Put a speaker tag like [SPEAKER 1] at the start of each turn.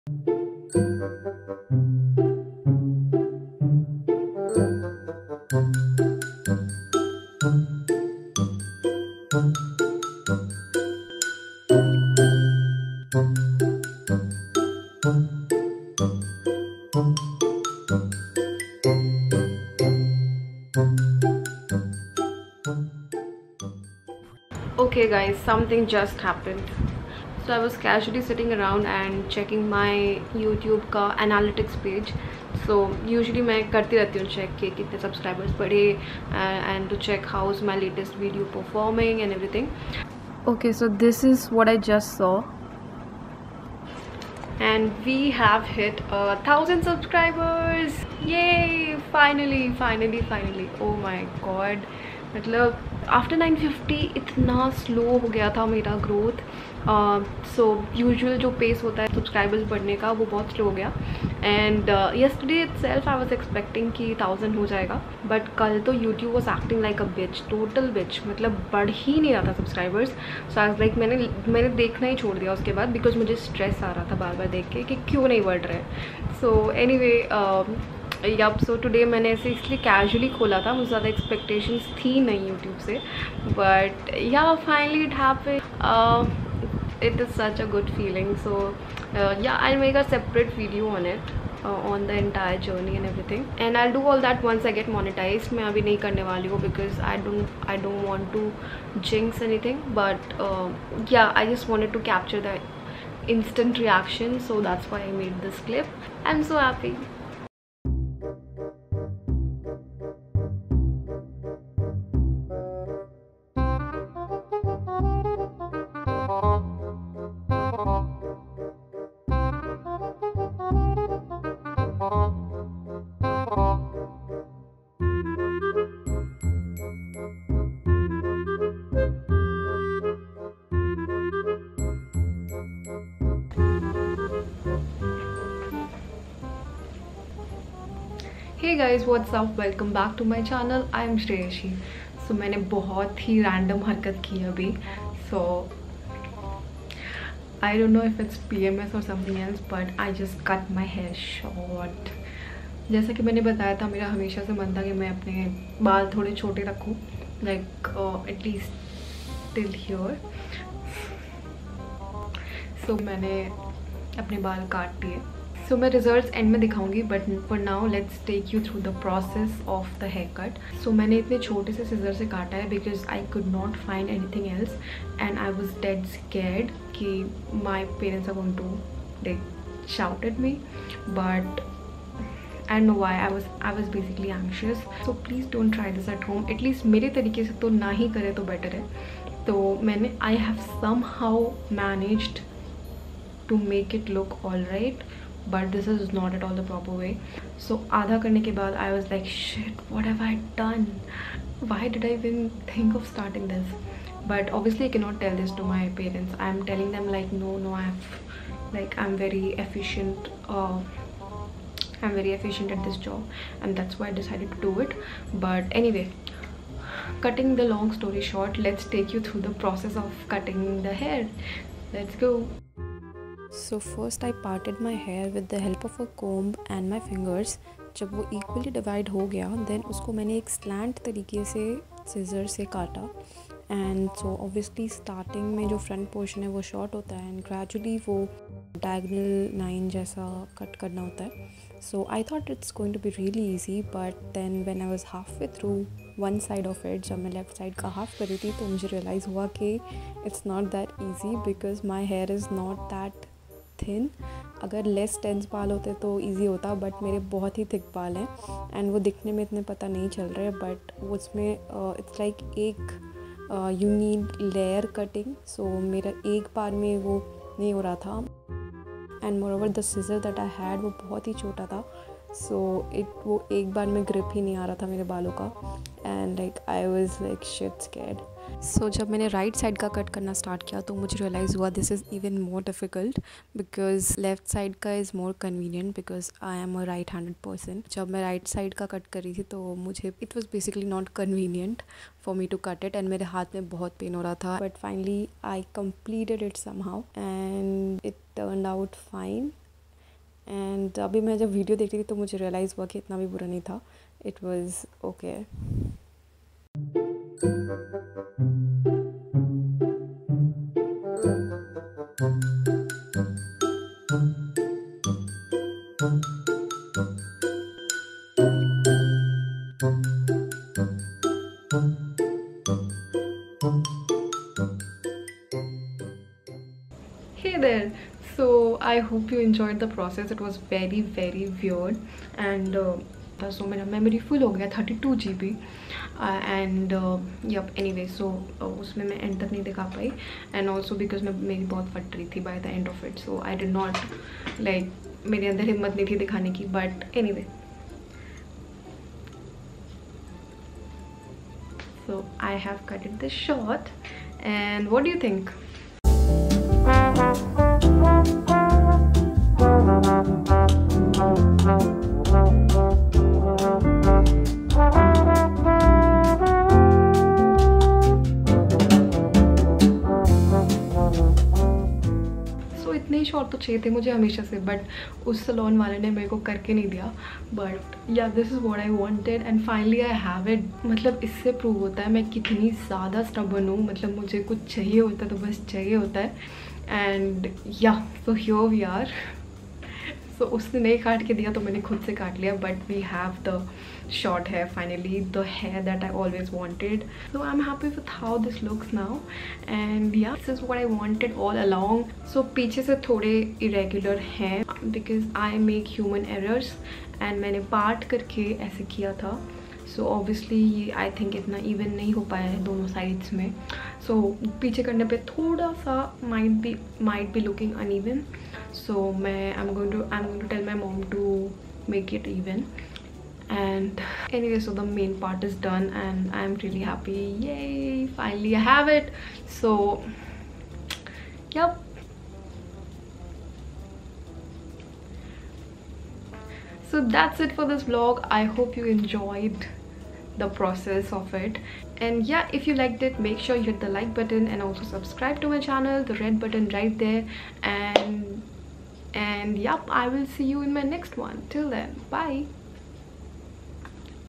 [SPEAKER 1] Okay guys, something just happened. So I was casually sitting around and checking my YouTube का analytics page. So usually मैं करती रहती हूँ check कि कितने subscribers बढ़े and to check how's my latest video performing and everything. Okay, so this is what I just saw. And we have hit 1,000 subscribers. Yay! Finally. Oh my god. मतलब after 950 इतना slow हो गया था मेरा growth. सो usual जो pace होता है subscribers बढ़ने का वो बहुत स्लो हो गया. And yesterday itself I was expecting कि 1000 हो जाएगा, बट कल तो YouTube was acting like a bitch, total bitch. मतलब बढ़ ही नहीं रहा था subscribers. So I was like मैंने देखना ही छोड़ दिया उसके बाद, बिकॉज मुझे स्ट्रेस आ रहा था बार बार देख के कि क्यों नहीं बढ़ रहे. So anyway yup, so today मैंने ऐसे इसलिए कैजुअली खोला था, मुझे ज़्यादा एक्सपेक्टेशंस थी नहीं यूट्यूब से. बट या finally it happened. It is such a good feeling. So yeah, I'll make a separate video on it, on the entire journey and everything, and I'll do all that once I get monetized. मैं अभी नहीं करने वाली हूँ because I don't want to jinx anything, but yeah, I just wanted to capture the instant reaction, so that's why I made this clip. I'm so happy. Hey guys, what's up? Welcome back to my channel. I am Shreyashi. So मैंने बहुत ही random हरकत की अभी. So I don't know if it's PMS or something else, but I just cut my hair short. जैसा कि मैंने बताया था, मेरा हमेशा से मन था कि मैं अपने बाल थोड़े छोटे रखूँ, like at least till here. So मैंने अपने बाल काट दिए. सो मैं रिजल्ट्स एंड में दिखाऊंगी, but for now let's take you through the process of the hair cut. So मैंने इतने छोटे से सिजर से काटा है because I could not find anything else, and I was dead scared कि my parents are going to like shout at me. But I know why I was basically anxious. So please don't try this at home. At least मेरे तरीके से तो ना ही करे तो better है. तो मैंने I have some managed to make it look all right, but this is not at all the proper way. So आधा करने के बाद I was like shit, what have I done? Why did I even think of starting this? But obviously I cannot tell this to my parents. I'm telling them like no, I'm very efficient. I'm very efficient at this job, and that's why I decided to do it. But anyway, cutting the long story short, let's take you through the process of cutting the hair. Let's go.
[SPEAKER 2] So first I parted my hair with the help of a comb and my fingers. जब वो equally divide हो गया, then उसको मैंने एक slant तरीके से scissor से काटा. And so obviously starting में जो front portion है वो short होता है, and gradually वो diagonal line जैसा cut करना होता है. So I thought it's going to be really easy, but then when I was halfway through one side of it, जब मैं left side का half कर रही थी, तो मुझे realize हुआ कि it's not that easy because my hair is not that thin. अगर लेस टेंस बाल होते तो इजी होता, बट मेरे बहुत ही थिक बाल हैं एंड वो दिखने में इतने पता नहीं चल रहे. बट उसमें इट्स लाइक एक you need layer cutting. So मेरा एक बार में वो नहीं हो रहा था, and more the scissor that I had वो बहुत ही छोटा था. सो वो एक बार में ग्रिप ही नहीं आ रहा था मेरे बालों का, and like I was like shit scared. So जब मैंने राइट साइड का कट करना स्टार्ट किया तो मुझे रियलाइज़ हुआ this is even more difficult because left side का is more convenient because I am a right handed person. जब मैं राइट साइड का कट कर रही थी तो मुझे it was basically not convenient for me to cut it, and मेरे हाथ में बहुत पेन हो रहा था. But finally I completed it somehow and it turned out fine. And अभी मैं जब वीडियो देख रही थी तो मुझे रियलाइज़ हुआ कि इतना भी बुरा नहीं था. It was okay.
[SPEAKER 1] Hey there. So I hope you enjoyed the process. It was very weird and so मेरा मेमोरी फुल हो गया 32 GB and yup anyway so उसमें मैं एंड तक नहीं दिखा पाई एंड ऑल्सो बिकॉज मैं मेरी बहुत फट रही थी by the end of it. So I did not like, मेरे अंदर हिम्मत नहीं थी दिखाने की. But anyway so I have cut it this short. And what do you think? इतने ही शॉर्ट तो चाहिए थे मुझे हमेशा से, बट उस सलोन वाले ने मेरे को करके नहीं दिया. बट या this is what I wanted and finally I have it. मतलब इससे प्रूव होता है मैं कितनी ज़्यादा स्टबर्न हूँ. मतलब मुझे कुछ चाहिए होता है तो बस चाहिए होता है. एंड या सो हियर वी आर. सो उसने नहीं काट के दिया तो मैंने खुद से काट लिया. But we have the short hair finally, the hair that I always wanted. So I'm happy with how this looks now. And yeah, this is what I wanted all along. So पीछे से थोड़े irregular हैं because I make human errors and मैंने part करके ऐसे किया था. So obviously I think इतना even नहीं हो पाया है दोनों sides में. So पीछे करने पे थोड़ा सा might be looking uneven. So I'm going to tell my mom to make it even. And anyway, so the main part is done and I'm really happy. Yay, finally I have it. So yep. So that's it for this vlog. I hope you enjoyed the process of it. And yeah, if you liked it, make sure you hit the like button and also subscribe to my channel, the red button right there. And yep, I will see you in my next one. Till then, bye.